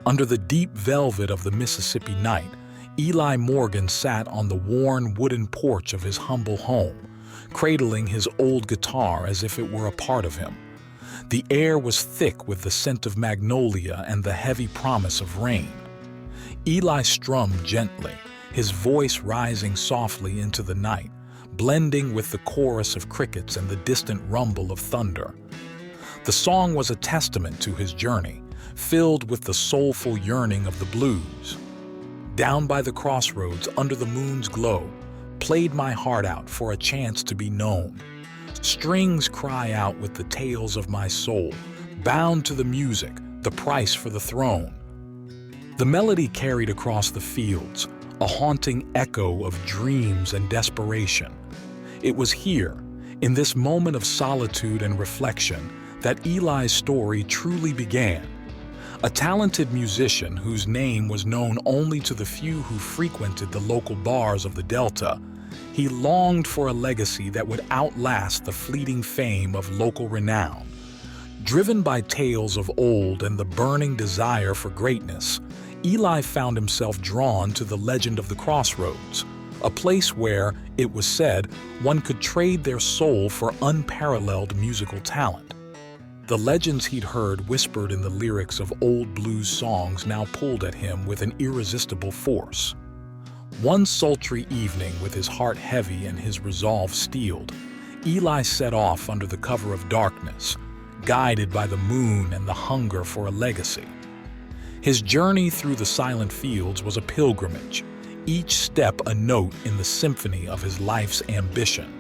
Under the deep velvet of the Mississippi night, Eli Morgan sat on the worn wooden porch of his humble home, cradling his old guitar as if it were a part of him. The air was thick with the scent of magnolia and the heavy promise of rain. Eli strummed gently, his voice rising softly into the night, blending with the chorus of crickets and the distant rumble of thunder. The song was a testament to his journey, filled with the soulful yearning of the blues. Down by the crossroads, under the moon's glow, played my heart out for a chance to be known. Strings cry out with the tales of my soul, bound to the music, the price for the throne. The melody carried across the fields, a haunting echo of dreams and desperation. It was here, in this moment of solitude and reflection, that Eli's story truly began. A talented musician whose name was known only to the few who frequented the local bars of the Delta, he longed for a legacy that would outlast the fleeting fame of local renown. Driven by tales of old and the burning desire for greatness, Eli found himself drawn to the legend of the Crossroads, a place where, it was said, one could trade their soul for unparalleled musical talent. The legends he'd heard whispered in the lyrics of old blues songs now pulled at him with an irresistible force. One sultry evening, with his heart heavy and his resolve steeled, Eli set off under the cover of darkness, guided by the moon and the hunger for a legacy. His journey through the silent fields was a pilgrimage, each step a note in the symphony of his life's ambition.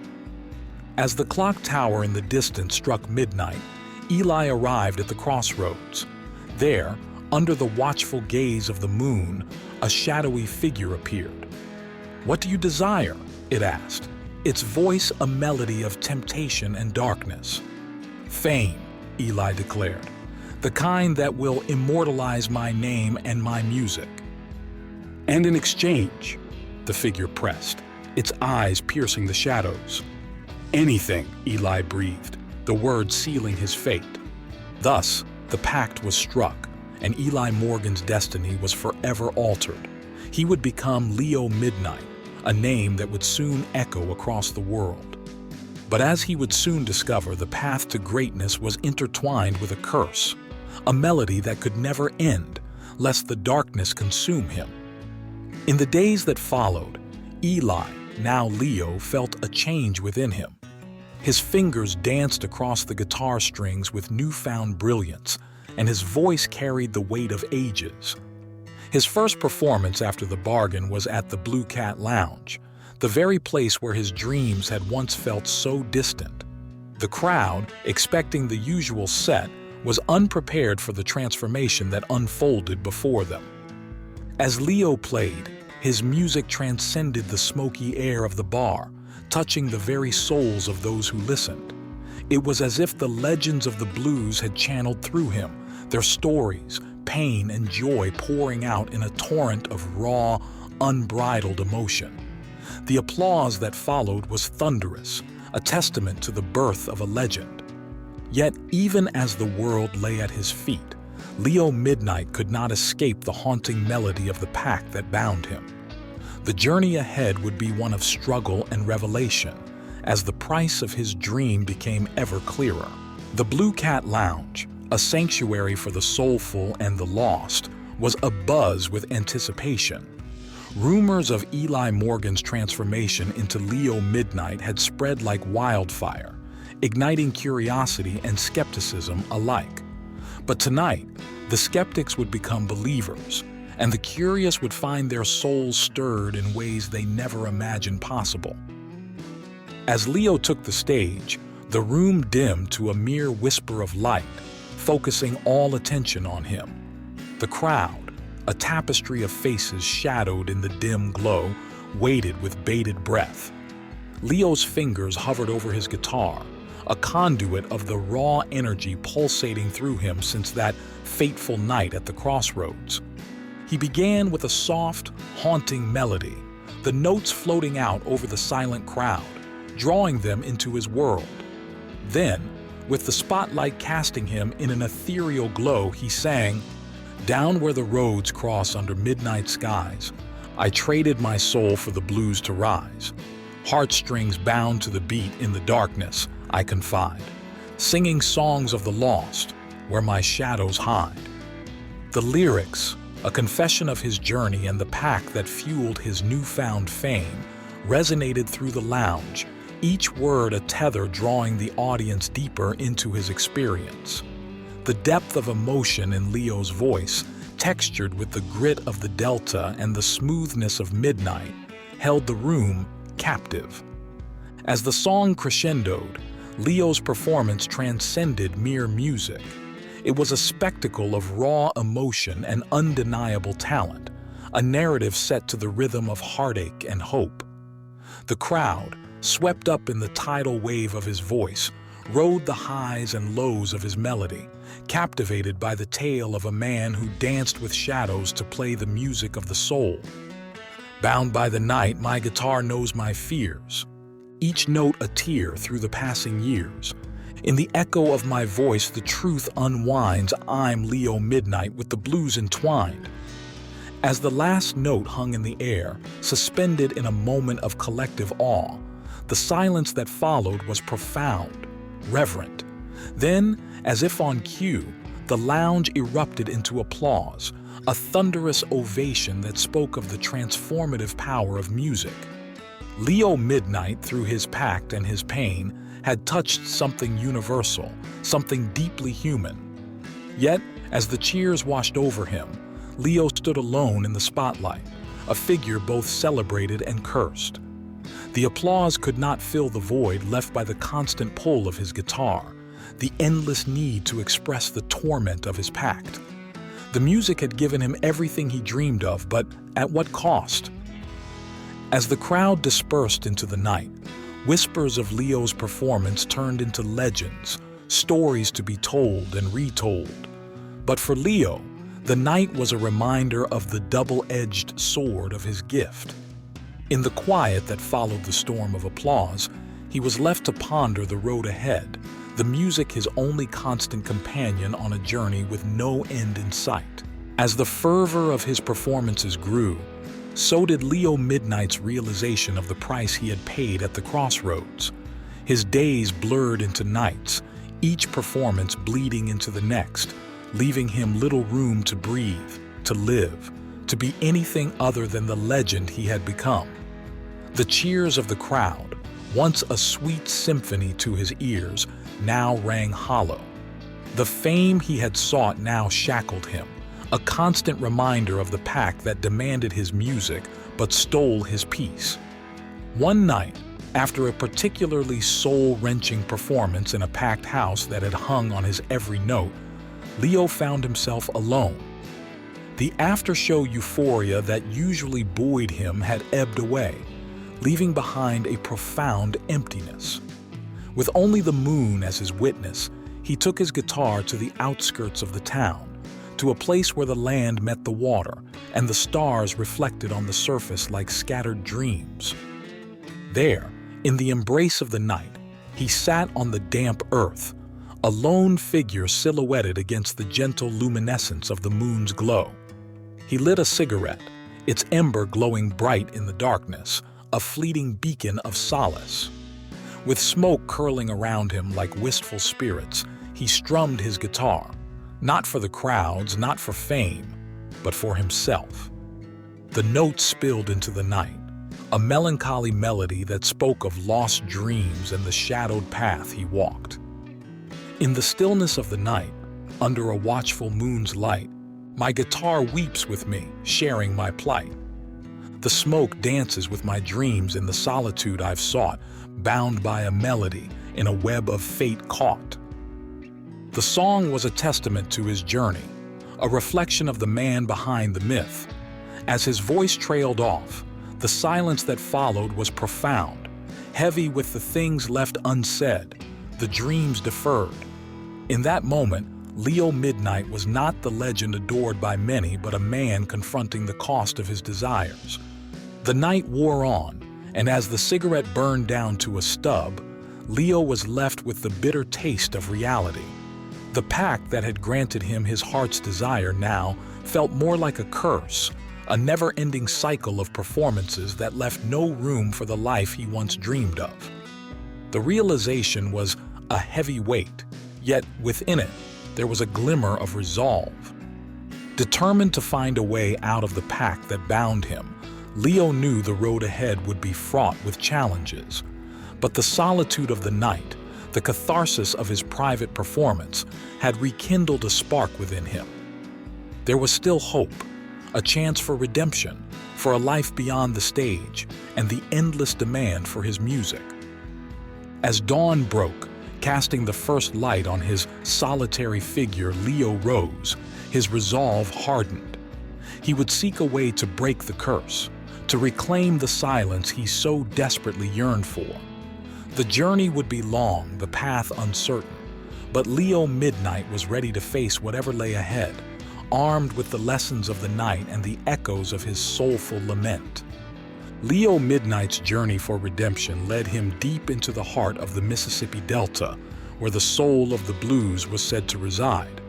As the clock tower in the distance struck midnight, Eli arrived at the crossroads. There, under the watchful gaze of the moon, a shadowy figure appeared. "What do you desire?" it asked, its voice a melody of temptation and darkness. "Fame," Eli declared, "the kind that will immortalize my name and my music." "And in exchange," the figure pressed, its eyes piercing the shadows. "Anything," Eli breathed, the words sealing his fate. Thus, the pact was struck, and Eli Morgan's destiny was forever altered. He would become Leo Midnight, a name that would soon echo across the world. But as he would soon discover, the path to greatness was intertwined with a curse, a melody that could never end, lest the darkness consume him. In the days that followed, Eli, now Leo, felt a change within him. His fingers danced across the guitar strings with newfound brilliance, and his voice carried the weight of ages. His first performance after the bargain was at the Blue Cat Lounge, the very place where his dreams had once felt so distant. The crowd, expecting the usual set, was unprepared for the transformation that unfolded before them. As Leo played, his music transcended the smoky air of the bar, touching the very souls of those who listened. It was as if the legends of the blues had channeled through him, their stories, pain and joy pouring out in a torrent of raw, unbridled emotion. The applause that followed was thunderous, a testament to the birth of a legend. Yet, even as the world lay at his feet, Leo Midnight could not escape the haunting melody of the pact that bound him. The journey ahead would be one of struggle and revelation, as the price of his dream became ever clearer. The Blue Cat Lounge, a sanctuary for the soulful and the lost, was abuzz with anticipation. Rumors of Eli Morgan's transformation into Leo Midnight had spread like wildfire, igniting curiosity and skepticism alike. But tonight, the skeptics would become believers, and the curious would find their souls stirred in ways they never imagined possible. As Leo took the stage, the room dimmed to a mere whisper of light, focusing all attention on him. The crowd, a tapestry of faces shadowed in the dim glow, waited with bated breath. Leo's fingers hovered over his guitar, a conduit of the raw energy pulsating through him since that fateful night at the crossroads. He began with a soft, haunting melody, the notes floating out over the silent crowd, drawing them into his world. Then, with the spotlight casting him in an ethereal glow, he sang, Down where the roads cross under midnight skies, I traded my soul for the blues to rise. Heartstrings bound to the beat in the darkness, I confide, singing songs of the lost where my shadows hide. The lyrics, a confession of his journey and the pact that fueled his newfound fame, resonated through the lounge, each word a tether drawing the audience deeper into his experience. The depth of emotion in Leo's voice, textured with the grit of the Delta and the smoothness of midnight, held the room captive. As the song crescendoed, Leo's performance transcended mere music. It was a spectacle of raw emotion and undeniable talent, a narrative set to the rhythm of heartache and hope. The crowd, swept up in the tidal wave of his voice, rode the highs and lows of his melody, captivated by the tale of a man who danced with shadows to play the music of the soul. Bound by the night, my guitar knows my fears, each note a tear through the passing years. In the echo of my voice, the truth unwinds. I'm Leo Midnight with the blues entwined. As the last note hung in the air, suspended in a moment of collective awe, the silence that followed was profound, reverent. Then, as if on cue, the lounge erupted into applause, a thunderous ovation that spoke of the transformative power of music. Leo Midnight, through his pact and his pain, had touched something universal, something deeply human. Yet, as the cheers washed over him, Leo stood alone in the spotlight, a figure both celebrated and cursed. The applause could not fill the void left by the constant pull of his guitar, the endless need to express the torment of his pact. The music had given him everything he dreamed of, but at what cost? As the crowd dispersed into the night, whispers of Leo's performance turned into legends, stories to be told and retold. But for Leo, the night was a reminder of the double-edged sword of his gift. In the quiet that followed the storm of applause, he was left to ponder the road ahead, the music his only constant companion on a journey with no end in sight. As the fervor of his performances grew, so did Leo Midnight's realization of the price he had paid at the Crossroads. His days blurred into nights, each performance bleeding into the next, leaving him little room to breathe, to live, to be anything other than the legend he had become. The cheers of the crowd, once a sweet symphony to his ears, now rang hollow. The fame he had sought now shackled him, a constant reminder of the pact that demanded his music but stole his peace. One night, after a particularly soul-wrenching performance in a packed house that had hung on his every note, Leo found himself alone. The after-show euphoria that usually buoyed him had ebbed away, leaving behind a profound emptiness. With only the moon as his witness, he took his guitar to the outskirts of the town, to a place where the land met the water and the stars reflected on the surface like scattered dreams. There, in the embrace of the night, he sat on the damp earth, a lone figure silhouetted against the gentle luminescence of the moon's glow. He lit a cigarette, its ember glowing bright in the darkness, a fleeting beacon of solace. With smoke curling around him like wistful spirits, he strummed his guitar, not for the crowds, not for fame, but for himself. The notes spilled into the night, a melancholy melody that spoke of lost dreams and the shadowed path he walked. In the stillness of the night, under a watchful moon's light, my guitar weeps with me, sharing my plight. The smoke dances with my dreams in the solitude I've sought, bound by a melody in a web of fate caught. The song was a testament to his journey, a reflection of the man behind the myth. As his voice trailed off, the silence that followed was profound, heavy with the things left unsaid, the dreams deferred. In that moment, Leo Midnight was not the legend adored by many, but a man confronting the cost of his desires. The night wore on, and as the cigarette burned down to a stub, Leo was left with the bitter taste of reality. The pact that had granted him his heart's desire now felt more like a curse, a never-ending cycle of performances that left no room for the life he once dreamed of. The realization was a heavy weight, yet within it, there was a glimmer of resolve. Determined to find a way out of the pact that bound him, Leo knew the road ahead would be fraught with challenges. But the solitude of the night, the catharsis of his private performance, had rekindled a spark within him. There was still hope, a chance for redemption, for a life beyond the stage, and the endless demand for his music. As dawn broke, casting the first light on his solitary figure, Leo rose, his resolve hardened. He would seek a way to break the curse, to reclaim the silence he so desperately yearned for. The journey would be long, the path uncertain, but Leo Midnight was ready to face whatever lay ahead, armed with the lessons of the night and the echoes of his soulful lament. Leo Midnight's journey for redemption led him deep into the heart of the Mississippi Delta, where the soul of the blues was said to reside.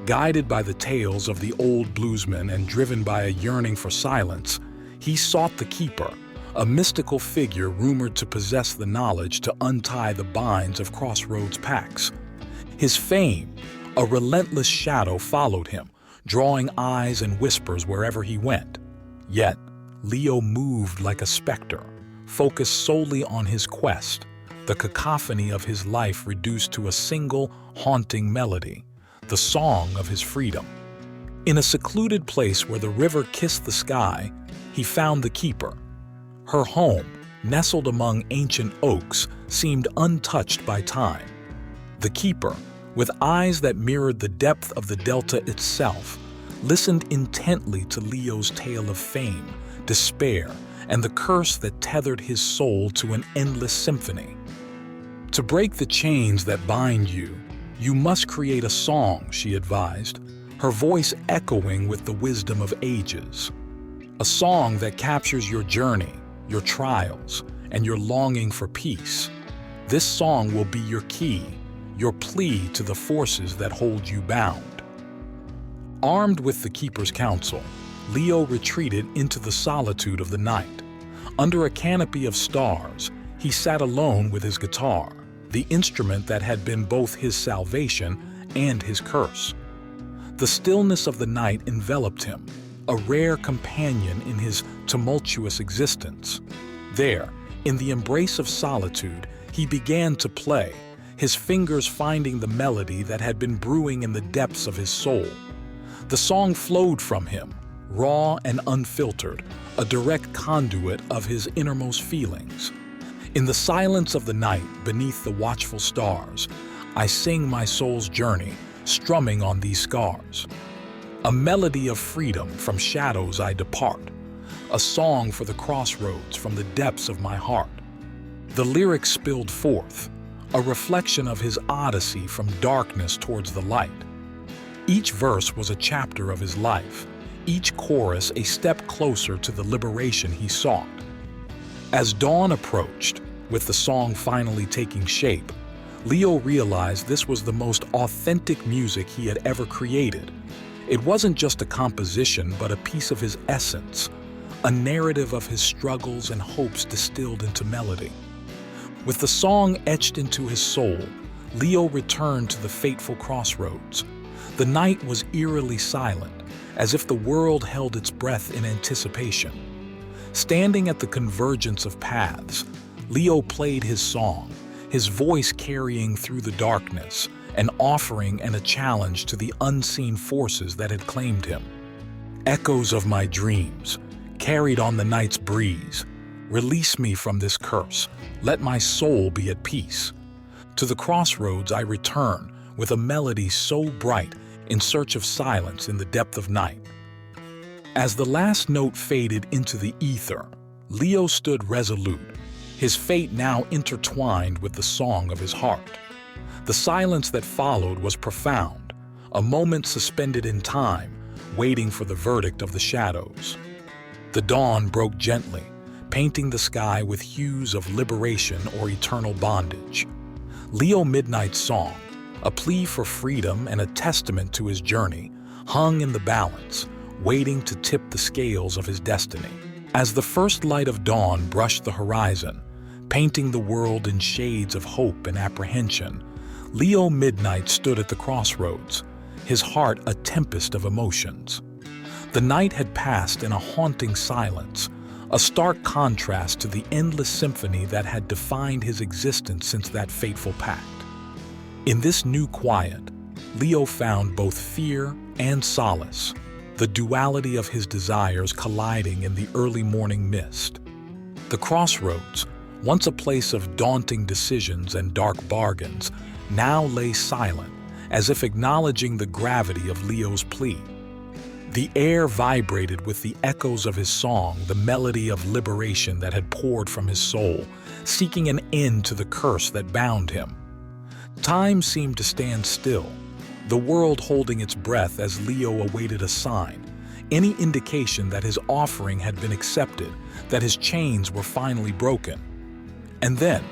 Guided by the tales of the old bluesmen and driven by a yearning for silence, he sought the Keeper, a mystical figure rumored to possess the knowledge to untie the binds of Crossroads pacts. His fame, a relentless shadow, followed him, drawing eyes and whispers wherever he went. Yet, Leo moved like a specter, focused solely on his quest, the cacophony of his life reduced to a single, haunting melody, the song of his freedom. In a secluded place where the river kissed the sky, he found the Keeper. Her home, nestled among ancient oaks, seemed untouched by time. The Keeper, with eyes that mirrored the depth of the Delta itself, listened intently to Leo's tale of fame, despair, and the curse that tethered his soul to an endless symphony. To break the chains that bind you, you must create a song, she advised, her voice echoing with the wisdom of ages. A song that captures your journey, your trials, and your longing for peace. This song will be your key, your plea to the forces that hold you bound. Armed with the Keeper's counsel, Leo retreated into the solitude of the night. Under a canopy of stars, he sat alone with his guitar, the instrument that had been both his salvation and his curse. The stillness of the night enveloped him, a rare companion in his tumultuous existence. There, in the embrace of solitude, he began to play, his fingers finding the melody that had been brewing in the depths of his soul. The song flowed from him, raw and unfiltered, a direct conduit of his innermost feelings. In the silence of the night, beneath the watchful stars, I sing my soul's journey, strumming on these scars. A melody of freedom, from shadows I depart, a song for the crossroads from the depths of my heart. The lyrics spilled forth, a reflection of his odyssey from darkness towards the light. Each verse was a chapter of his life, each chorus a step closer to the liberation he sought. As dawn approached, with the song finally taking shape, Leo realized this was the most authentic music he had ever created. It wasn't just a composition, but a piece of his essence, a narrative of his struggles and hopes distilled into melody. With the song etched into his soul, Leo returned to the fateful crossroads. The night was eerily silent, as if the world held its breath in anticipation. Standing at the convergence of paths, Leo played his song, his voice carrying through the darkness, an offering and a challenge to the unseen forces that had claimed him. Echoes of my dreams, carried on the night's breeze, release me from this curse, let my soul be at peace. To the crossroads I return, with a melody so bright, in search of silence in the depth of night. As the last note faded into the ether, Leo stood resolute, his fate now intertwined with the song of his heart. The silence that followed was profound, a moment suspended in time, waiting for the verdict of the shadows. The dawn broke gently, painting the sky with hues of liberation or eternal bondage. Leo Midnight's song, a plea for freedom and a testament to his journey, hung in the balance, waiting to tip the scales of his destiny. As the first light of dawn brushed the horizon, painting the world in shades of hope and apprehension, Leo Midnight stood at the crossroads, his heart a tempest of emotions. The night had passed in a haunting silence, a stark contrast to the endless symphony that had defined his existence since that fateful pact. In this new quiet, Leo found both fear and solace, the duality of his desires colliding in the early morning mist. The crossroads, once a place of daunting decisions and dark bargains, now lay silent, as if acknowledging the gravity of Leo's plea. The air vibrated with the echoes of his song, the melody of liberation that had poured from his soul, seeking an end to the curse that bound him. Time seemed to stand still, the world holding its breath as Leo awaited a sign, any indication that his offering had been accepted, that his chains were finally broken. And then,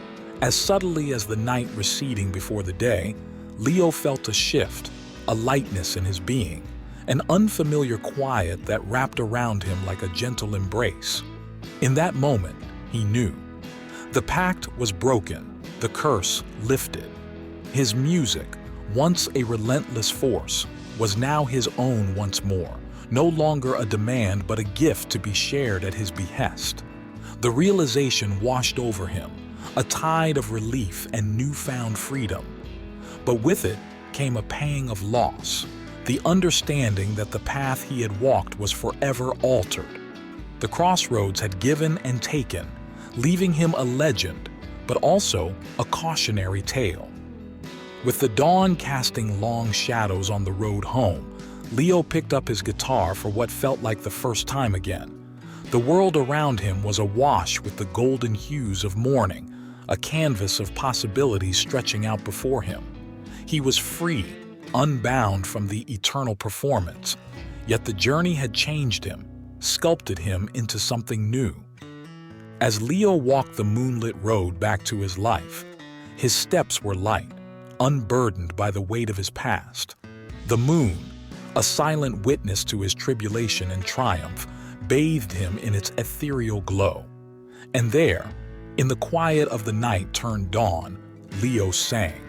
as subtly as the night receding before the day, Leo felt a shift, a lightness in his being, an unfamiliar quiet that wrapped around him like a gentle embrace. In that moment, he knew. The pact was broken, the curse lifted. His music, once a relentless force, was now his own once more, no longer a demand but a gift to be shared at his behest. The realization washed over him, a tide of relief and newfound freedom. But with it came a pang of loss, the understanding that the path he had walked was forever altered. The crossroads had given and taken, leaving him a legend, but also a cautionary tale. With the dawn casting long shadows on the road home, Leo picked up his guitar for what felt like the first time again. The world around him was awash with the golden hues of morning, a canvas of possibilities stretching out before him. He was free, unbound from the eternal performance, yet the journey had changed him, sculpted him into something new. As Leo walked the moonlit road back to his life, his steps were light, unburdened by the weight of his past. The moon, a silent witness to his tribulation and triumph, bathed him in its ethereal glow. And there, in the quiet of the night turned dawn, Leo sang.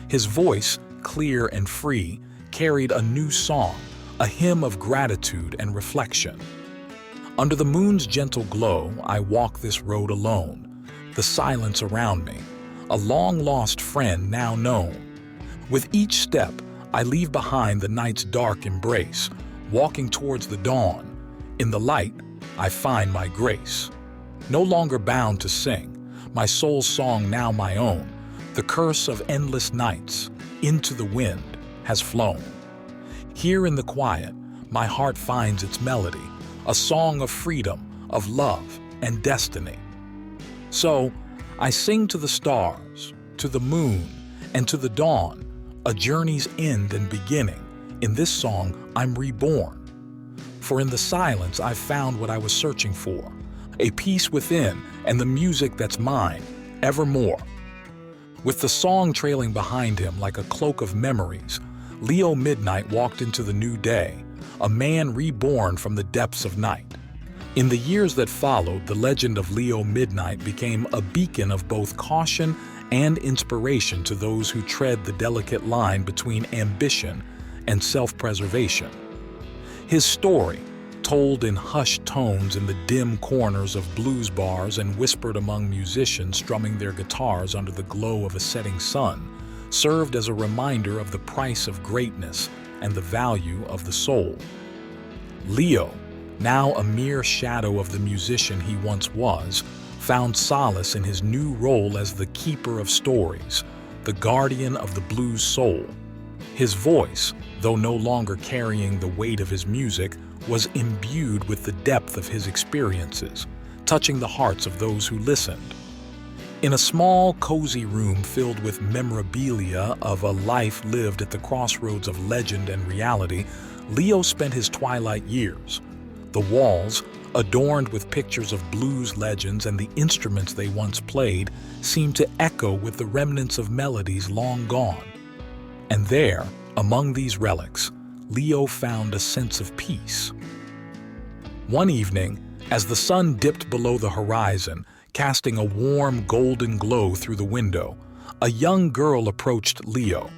His voice, clear and free, carried a new song, a hymn of gratitude and reflection. Under the moon's gentle glow, I walk this road alone, the silence around me, a long-lost friend now known. With each step, I leave behind the night's dark embrace, walking towards the dawn. In the light, I find my grace. No longer bound to sing, my soul's song now my own, the curse of endless nights, into the wind, has flown. Here in the quiet, my heart finds its melody, a song of freedom, of love, and destiny. So, I sing to the stars, to the moon, and to the dawn, a journey's end and beginning. In this song, I'm reborn. For in the silence, I've found what I was searching for, a peace within and the music that's mine, evermore. With the song trailing behind him like a cloak of memories, Leo Midnight walked into the new day, a man reborn from the depths of night. In the years that followed, the legend of Leo Midnight became a beacon of both caution and inspiration to those who tread the delicate line between ambition and self-preservation. His story, told in hushed tones in the dim corners of blues bars and whispered among musicians strumming their guitars under the glow of a setting sun, served as a reminder of the price of greatness and the value of the soul. Leo, now a mere shadow of the musician he once was, found solace in his new role as the keeper of stories, the guardian of the blues soul. His voice, though no longer carrying the weight of his music, was imbued with the depth of his experiences, touching the hearts of those who listened. In a small, cozy room filled with memorabilia of a life lived at the crossroads of legend and reality, Leo spent his twilight years. The walls, adorned with pictures of blues legends and the instruments they once played, seemed to echo with the remnants of melodies long gone. And there, among these relics, Leo found a sense of peace. One evening, as the sun dipped below the horizon, casting a warm golden glow through the window, a young girl approached Leo.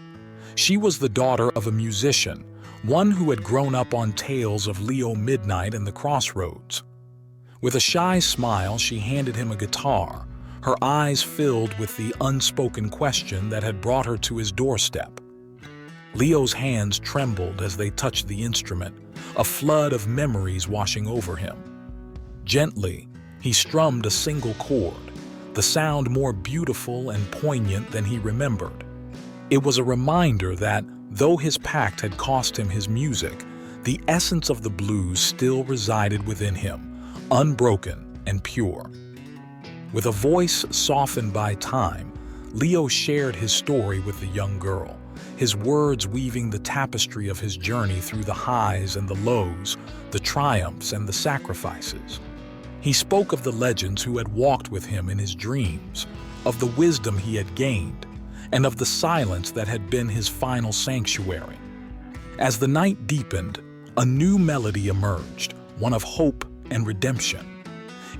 She was the daughter of a musician, one who had grown up on tales of Leo Midnight and the Crossroads. With a shy smile, she handed him a guitar, her eyes filled with the unspoken question that had brought her to his doorstep. Leo's hands trembled as they touched the instrument, a flood of memories washing over him. Gently, he strummed a single chord, the sound more beautiful and poignant than he remembered. It was a reminder that, though his Pact had cost him his music, the essence of the blues still resided within him, unbroken and pure. With a voice softened by time, Leo shared his story with the young girl, his words weaving the tapestry of his journey through the highs and the lows, the triumphs and the sacrifices. He spoke of the legends who had walked with him in his dreams, of the wisdom he had gained, and of the silence that had been his final sanctuary. As the night deepened, a new melody emerged, one of hope and redemption.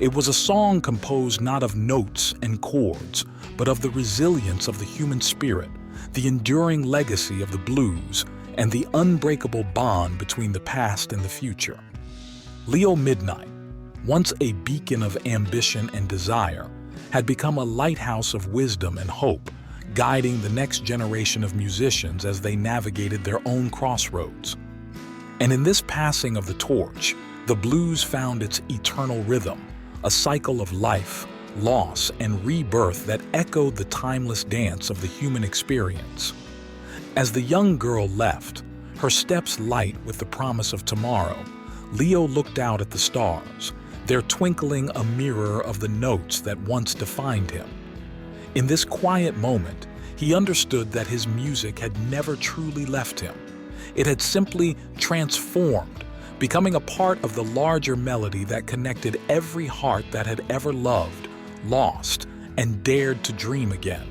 It was a song composed not of notes and chords, but of the resilience of the human spirit, the enduring legacy of the blues, and the unbreakable bond between the past and the future. Leo Midnight, once a beacon of ambition and desire, had become a lighthouse of wisdom and hope, guiding the next generation of musicians as they navigated their own crossroads. And in this passing of the torch, the blues found its eternal rhythm, a cycle of life, loss, and rebirth that echoed the timeless dance of the human experience. As the young girl left, her steps light with the promise of tomorrow, Leo looked out at the stars, their twinkling a mirror of the notes that once defined him. In this quiet moment, he understood that his music had never truly left him. It had simply transformed, becoming a part of the larger melody that connected every heart that had ever loved, lost, and dared to dream again.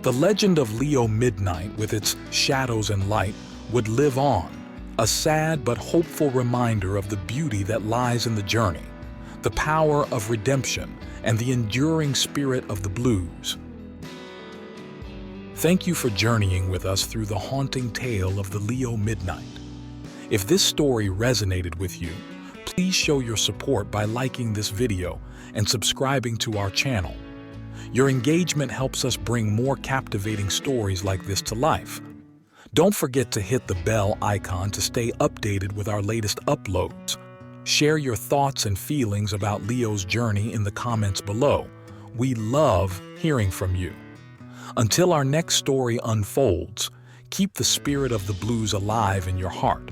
The legend of Leo Midnight, with its shadows and light, would live on, a sad but hopeful reminder of the beauty that lies in the journey, the power of redemption, and the enduring spirit of the blues. Thank you for journeying with us through the haunting tale of the Leo Midnight. If this story resonated with you, please show your support by liking this video and subscribing to our channel. Your engagement helps us bring more captivating stories like this to life. Don't forget to hit the bell icon to stay updated with our latest uploads. Share your thoughts and feelings about Leo's journey in the comments below. We love hearing from you. Until our next story unfolds, keep the spirit of the blues alive in your heart.